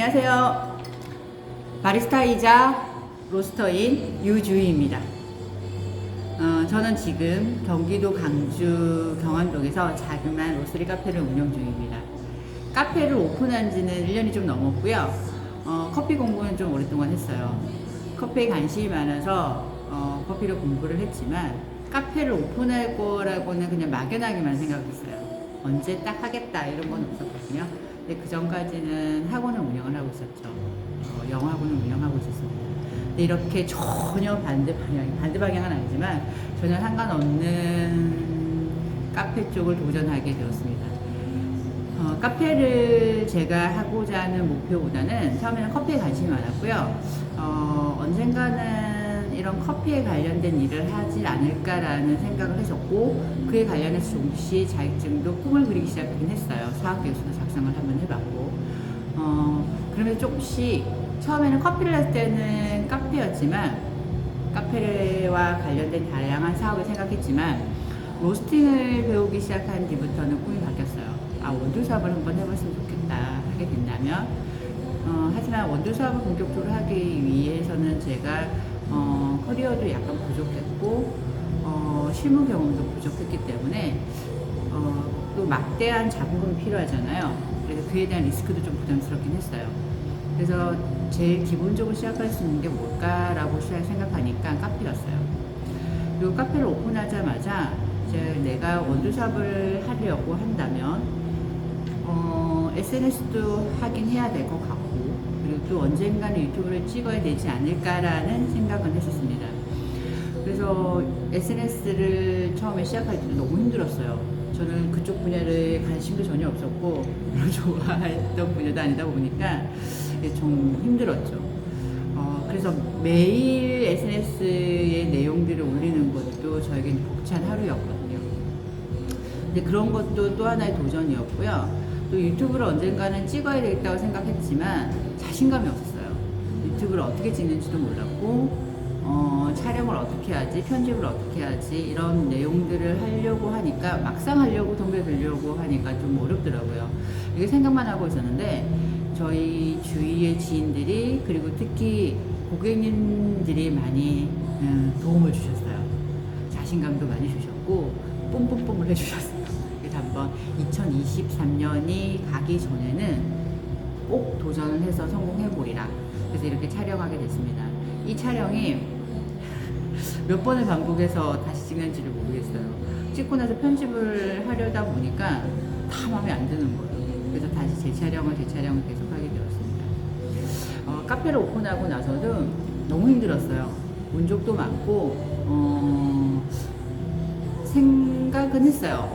안녕하세요. 바리스타이자 로스터인 유주희입니다. 저는 지금 경기도 광주 경안동에서 자그마한 로스터리 카페를 운영 중입니다. 카페를 오픈한 지는 1년이 좀 넘었고요. 커피 공부는 좀 오랫동안 했어요. 커피에 관심이 많아서 커피를 공부를 했지만 카페를 오픈할 거라고는 그냥 막연하게만 생각했어요. 언제 딱 하겠다 이런 건 없었거든요. 근데 그 전까지는 학원을 운영을 하고 있었죠. 영어학원을 운영하고 있었습니다. 근데 이렇게 전혀 반대 방향은 아니지만 전혀 상관없는 카페 쪽을 도전하게 되었습니다. 카페를 제가 하고자 하는 목표보다는 처음에는 커피에 관심이 많았고요. 언젠가는 이런 커피에 관련된 일을 하지 않을까라는 생각을 했었고, 그에 관련해서 조금씩 자격증도 꿈을 그리기 시작하긴 했어요. 사학계획서도 작성을 한번 해봤고, 그러면서 조금씩 처음에는 커피를 할 때는 카페였지만 카페와 관련된 다양한 사업을 생각했지만 로스팅을 배우기 시작한 뒤부터는 꿈이 바뀌었어요. 원두 사업을 한번 해봤으면 좋겠다 하게 된다면, 하지만 원두 사업을 본격적으로 하기 위해서는 제가 커리어도 약간 부족했고 실무 경험도 부족했기 때문에 또 막대한 자본금이 필요하잖아요. 그래서 그에 대한 리스크도 좀 부담스럽긴 했어요. 그래서 제일 기본적으로 시작할 수 있는 게 뭘까라고 생각하니까 카페였어요. 그리고 카페를 오픈하자마자 이제 내가 원두샵을 하려고 한다면 SNS도 하긴 해야 될 것 같고, 그리고 또 언젠가는 유튜브를 찍어야 되지 않을까라는 생각은 했었습니다. 그래서 SNS를 처음에 시작할 때도 너무 힘들었어요. 저는 그쪽 분야를 관심도 전혀 없었고 별로 좋아했던 분야도 아니다 보니까 좀 힘들었죠. 그래서 매일 SNS의 내용들을 올리는 것도 저에게는 벅찬 하루였거든요. 근데 그런 것도 또 하나의 도전이었고요. 또 유튜브를 언젠가는 찍어야 되겠다고 생각했지만 자신감이 없었어요. 유튜브를 어떻게 찍는지도 몰랐고, 촬영을 어떻게 하지, 편집을 어떻게 하지, 이런 내용들을 하려고 하니까, 막상 하려고 덤벼들려고 하니까 좀 어렵더라고요. 이게 생각만 하고 있었는데, 저희 주위의 지인들이, 그리고 특히 고객님들이 많이 도움을 주셨어요. 자신감도 많이 주셨고, 뿜뿜뿜을 해주셨어요. 그래서 한번 2023년이 가기 전에는 꼭 도전을 해서 성공해보리라. 그래서 이렇게 촬영하게 됐습니다. 이 촬영이 몇 번을 반복해서 다시 찍는지를 모르겠어요. 찍고 나서 편집을 하려다 보니까 다 마음에 안 드는 거예요. 그래서 다시 재촬영을 계속하게 되었습니다. 카페를 오픈하고 나서도 너무 힘들었어요. 운적도 많고, 생각은 했어요.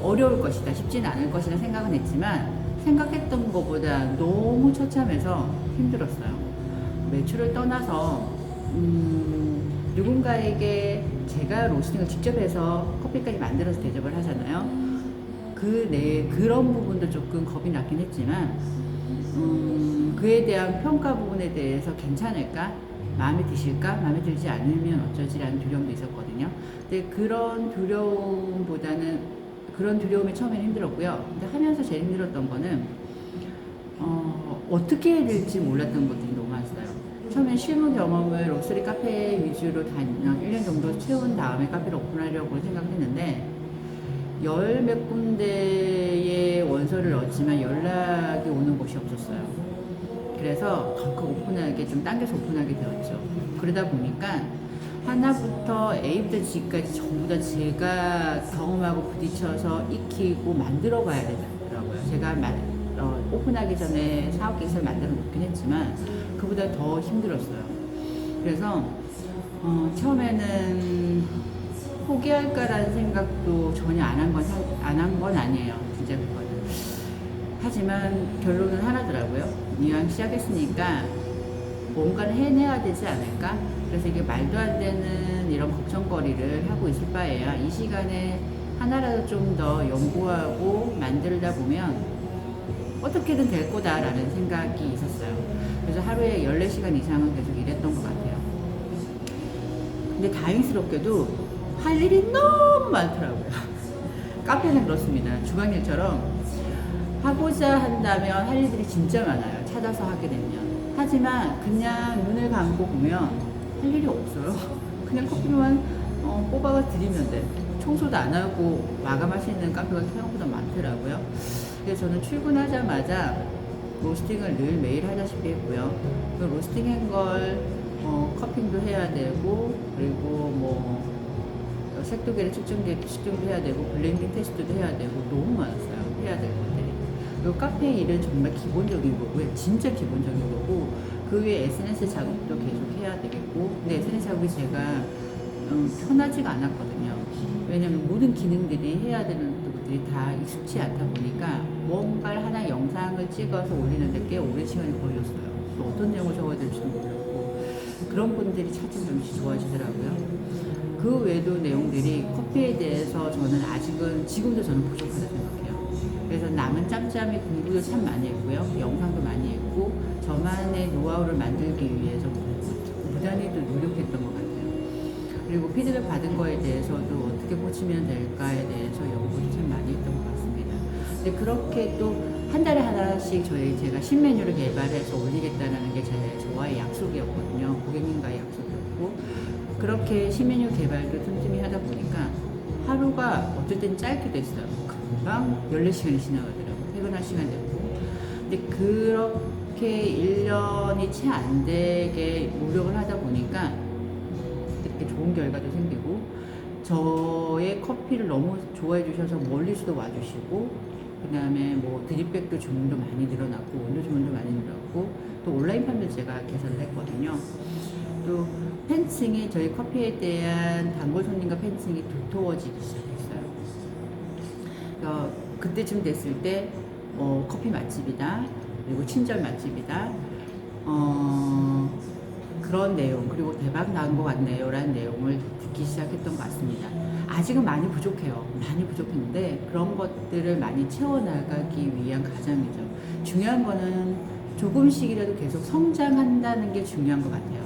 어려울 것이다, 쉽지는 않을 것이다 생각은 했지만 생각했던 것보다 너무 처참해서 힘들었어요. 매출을 떠나서 누군가에게 제가 로스팅을 직접 해서 커피까지 만들어서 대접을 하잖아요. 그런 부분도 조금 겁이 났긴 했지만 그에 대한 평가 부분에 대해서 괜찮을까? 마음에 드실까? 마음에 들지 않으면 어쩌지라는 두려움도 있었거든요. 근데 그런 두려움이 처음에는 힘들었고요. 근데 하면서 제일 힘들었던 거는 어떻게 해야 될지 몰랐던 것들이 너무 많았어요. 처음엔 실무 경험을 럭셔리 카페 위주로 1년 정도 채운 다음에 카페를 오픈하려고 생각했는데 열 몇 군데의 원서를 넣었지만 연락이 오는 곳이 없었어요. 그래서 덜컥 오픈하게, 좀 당겨서 오픈하게 되었죠. 그러다 보니까 하나부터 A부터 G까지 전부 다 제가 경험하고 부딪혀서 익히고 만들어 가야 되더라고요. 제가 오픈하기 전에 사업계획서를 만들어 놓긴 했지만 그보다 더 힘들었어요. 그래서 처음에는 포기할까라는 생각도 전혀 안 한 건 아니에요. 진짜 그거는. 하지만 결론은 하나더라고요. 이왕 시작했으니까 뭔가를 해내야 되지 않을까? 그래서 이게 말도 안 되는 이런 걱정거리를 하고 있을 바에야 이 시간에 하나라도 좀 더 연구하고 만들다 보면 어떻게든 될 거다라는 생각이 있었어요. 그래서 하루에 14시간 이상은 계속 일했던 것 같아요. 근데 다행스럽게도 할 일이 너무 많더라고요. 카페는 그렇습니다. 주방일처럼 하고자 한다면 할 일들이 진짜 많아요. 찾아서 하게 되면. 하지만 그냥 눈을 감고 보면 할 일이 없어요. 그냥 커피만 뽑아가 드리면 돼. 청소도 안 하고 마감할 수 있는 카페가 생각보다 많더라고요. 그래서 저는 출근하자마자 로스팅을 늘 매일 하다시피 했고요. 그 로스팅한 걸 커핑도 해야 되고, 그리고 뭐 색도계를 측정도 해야 되고, 블렌딩 테스트도 해야 되고, 너무 많았어요. 해야 될 것들이. 그리고 카페 일은 정말 기본적인 거고요. 진짜 기본적인 거고, 그 외에 SNS 작업도 계속 해야 되겠고, 근데 SNS 작업이 제가 편하지가 않았거든요. 왜냐면 모든 기능들이 해야 되는 것들이 다 익숙치 않다 보니까 뭔가를 하나 영상을 찍어서 올리는데 꽤 오랜 시간이 걸렸어요. 또 어떤 내용을 적어야 될지도 모르고, 그런 분들이 차츰 조금씩 좋아지더라고요. 그 외에도 내용들이 커피에 대해서 저는 아직은 지금도 저는 부족하다고 생각해요. 그래서 남은 짬짬이 공부도 참 많이 했고요. 영상도 많이 했고, 저만의 노하우를 만들기 위해서 무단히도 노력했던 것 같아요. 그리고 피드백 받은 거에 대해서도 어떻게 고치면 될까에 대해서 연구도 참 많이 했던 것 같습니다. 근데 그렇게 또 한 달에 하나씩 제가 신메뉴를 개발해서 올리겠다는 게 저와의 약속이었거든요. 고객님과의 약속이었고, 그렇게 신메뉴 개발도 틈틈이 하다 보니까 하루가 어떨 땐 짧기도 했어요. 금방 14시간이 지나가더라고요. 퇴근할 시간 되고. 근데 그렇게 1년이 채 안 되게 노력을 하다 보니까 이렇게 좋은 결과도 생기고, 저의 커피를 너무 좋아해 주셔서 멀리서도 와주시고, 그 다음에 뭐 드립백도 주문도 많이 늘어났고, 원두 주문도 많이 늘었고, 또 온라인 판매도 제가 개설을 했거든요. 또 팬층이, 저희 커피에 대한 단골 손님과 팬층이 두터워지기 시작했어요. 그때쯤 됐을 때 커피 맛집이다, 그리고 친절 맛집이다, 그런 내용, 그리고 대박 난 것 같네요 라는 내용을 듣기 시작했던 것 같습니다. 아직은 많이 부족해요. 많이 부족했는데 그런 것들을 많이 채워나가기 위한 과정이죠. 중요한 거는 조금씩이라도 계속 성장한다는 게 중요한 것 같아요.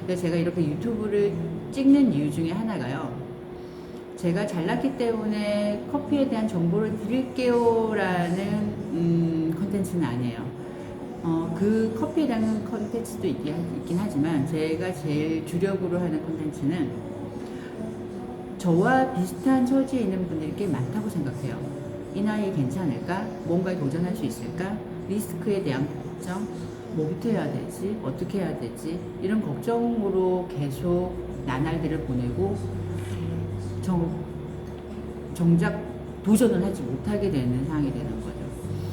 그래서 제가 이렇게 유튜브를 찍는 이유 중에 하나가요, 제가 잘났기 때문에 커피에 대한 정보를 드릴게요 라는 컨텐츠는 아니에요. 그 커피에 대한 컨텐츠도 있긴 하지만, 제가 제일 주력으로 하는 컨텐츠는 저와 비슷한 처지에 있는 분들이 꽤 많다고 생각해요. 이 나이에 괜찮을까? 뭔가에 도전할 수 있을까? 리스크에 대한 걱정, 뭐부터 해야 되지? 어떻게 해야 되지? 이런 걱정으로 계속 나날들을 보내고, 정작 도전을 하지 못하게 되는 상황이 되는 거죠.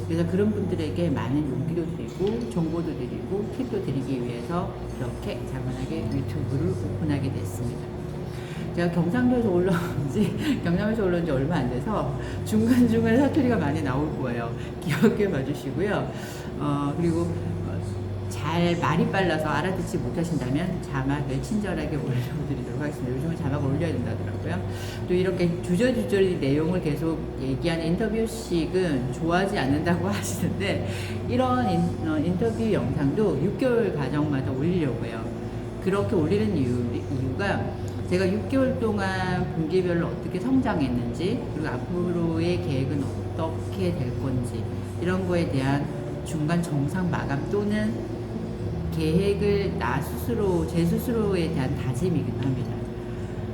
그래서 그런 분들에게 많은 용기도 드리고, 정보도 드리고, 팁도 드리기 위해서 이렇게 자그마하게 유튜브를 오픈하게 됐습니다. 제가 경상도에서 올라온 지 얼마 안 돼서 중간중간에 사투리가 많이 나올 거예요. 기억해 봐주시고요. 그리고 잘 말이 빨라서 알아듣지 못하신다면 자막을 친절하게 올려드리도록 하겠습니다. 요즘은 자막을 올려야 된다더라고요. 또 이렇게 주저주저리 내용을 계속 얘기하는 인터뷰식은 좋아하지 않는다고 하시는데, 이런 인터뷰 영상도 6개월 과정마다 올리려고 해요. 그렇게 올리는 이유가 제가 6개월 동안 분기별로 어떻게 성장했는지, 그리고 앞으로의 계획은 어떻게 될 건지, 이런 거에 대한 중간 정상 마감 또는 계획을 제 스스로에 대한 다짐이기도 합니다.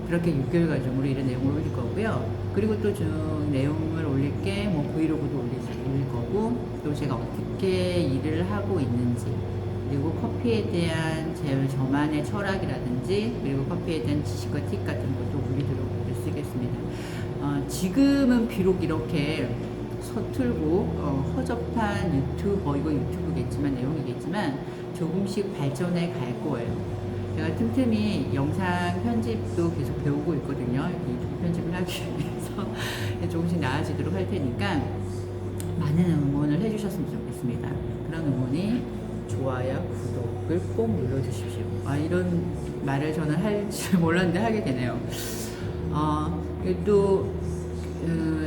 그렇게 6개월 과정으로 이런 내용을 올릴 거고요. 그리고 또 내용을 올릴 게 브이로그도 올릴 거고, 또 제가 어떻게 일을 하고 있는지, 그리고 커피에 대한 저만의 철학이라든지, 그리고 커피에 대한 지식과 팁 같은 것도 올리도록 쓰겠습니다. 지금은 비록 이렇게 서툴고 허접한 이거 유튜브겠지만, 내용이겠지만 조금씩 발전해 갈 거예요. 제가 틈틈이 영상 편집도 계속 배우고 있거든요. 유튜브 편집을 하기 위해서 조금씩 나아지도록 할 테니까 많은 응원을 해주셨으면 좋겠습니다. 그런 응원이 좋아요, 구독을 꼭 눌러주십시오. 이런 말을 저는 할 줄 몰랐는데 하게 되네요. 또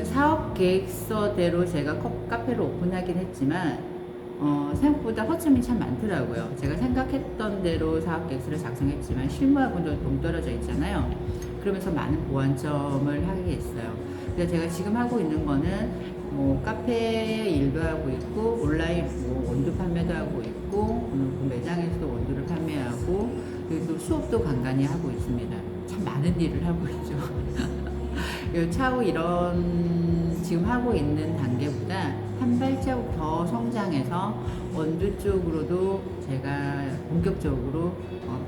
사업 계획서대로 제가 카페를 오픈하긴 했지만, 생각보다 허점이 참 많더라고요. 제가 생각했던 대로 사업 계획서를 작성했지만 실무하고도 동떨어져 있잖아요. 그러면서 많은 보완점을 하게 했어요. 그래서 제가 지금 하고 있는 거는 뭐 카페 일도 하고 있고 온라인 뭐 원두 판매도 하고 있고 그 매장에서도 원두를 판매하고 그리고 또 수업도 간간히 하고 있습니다. 참 많은 일을 하고 있죠. 차후 이런 지금 하고 있는 단계보다 한 발자국 더 성장해서 원두 쪽으로도 제가 본격적으로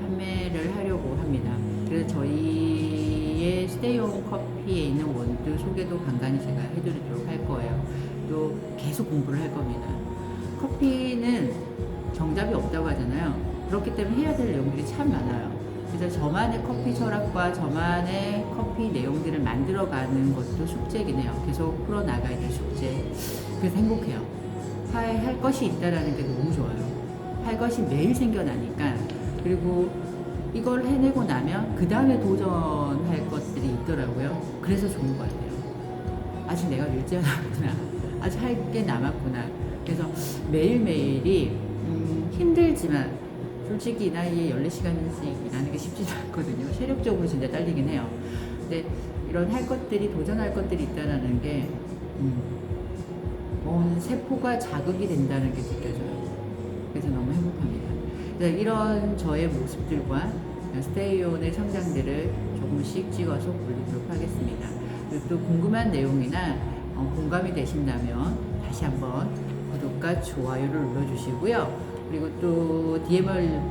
판매를 하려고 합니다. 그래서 저희의 스테이홈 커피에 있는 원두 소개도 간간히 제가 해드리도록 할 거예요. 또 계속 공부를 할 겁니다. 커피는 정답이 없다고 하잖아요. 그렇기 때문에 해야 될 내용들이 참 많아요. 그래서 저만의 커피 철학과 저만의 커피 내용들을 만들어가는 것도 숙제이긴 해요. 계속 풀어나가야 될 숙제. 그래서 행복해요. 할 것이 있다라는 게 너무 좋아요. 할 것이 매일 생겨나니까. 그리고 이걸 해내고 나면 그 다음에 도전할 것들이 있더라고요. 그래서 좋은 것 같아요. 아직 내가 늙지 않았구나. 아직 할 게 남았구나. 그래서 매일매일이 힘들지만 솔직히 이 나이에 14시간씩 일하는 게 쉽지 않거든요. 체력적으로 진짜 딸리긴 해요. 근데 이런 할 것들이, 도전할 것들이 있다는 게 세포가 자극이 된다는 게 느껴져요. 그래서 너무 행복합니다. 그래서 이런 저의 모습들과 스테이온의 성장들을 조금씩 찍어서 올리도록 하겠습니다. 그리고 또 궁금한 내용이나 공감이 되신다면 다시 한번 구독과 좋아요를 눌러주시고요. 그리고 또 DM을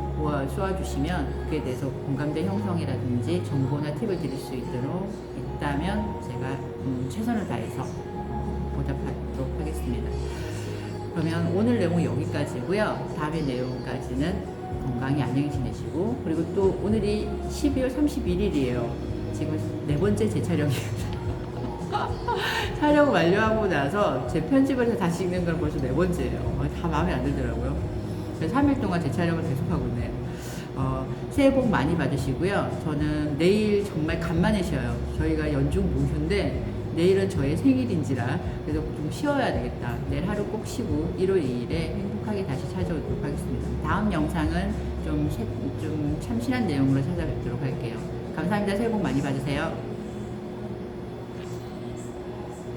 쏘아주시면 그에 대해서 공감대 형성이라든지 정보나 팁을 드릴 수 있다면 제가 최선을 다해서 보답하도록 하겠습니다. 그러면 오늘 내용은 여기까지고요. 다음의 내용까지는 건강히 안녕히 지내시고, 그리고 또 오늘이 12월 31일이에요. 지금 네 번째 재촬영이에요. 촬영 완료하고 나서 제 편집을 해서 다시 찍는 건 벌써 네 번째예요. 다 마음에 안 들더라고요. 그래서 3일 동안 재촬영을 계속하고 있네요. 새해 복 많이 받으시고요. 저는 내일 정말 간만에 쉬어요. 저희가 연중 무휴인데 내일은 저의 생일인지라 그래서 좀 쉬어야 되겠다. 내일 하루 꼭 쉬고 1월 2일에 행복하게 다시 찾아오도록 하겠습니다. 다음 영상은 좀 참신한 내용으로 찾아뵙도록 할게요. 감사합니다. 새해 복 많이 받으세요.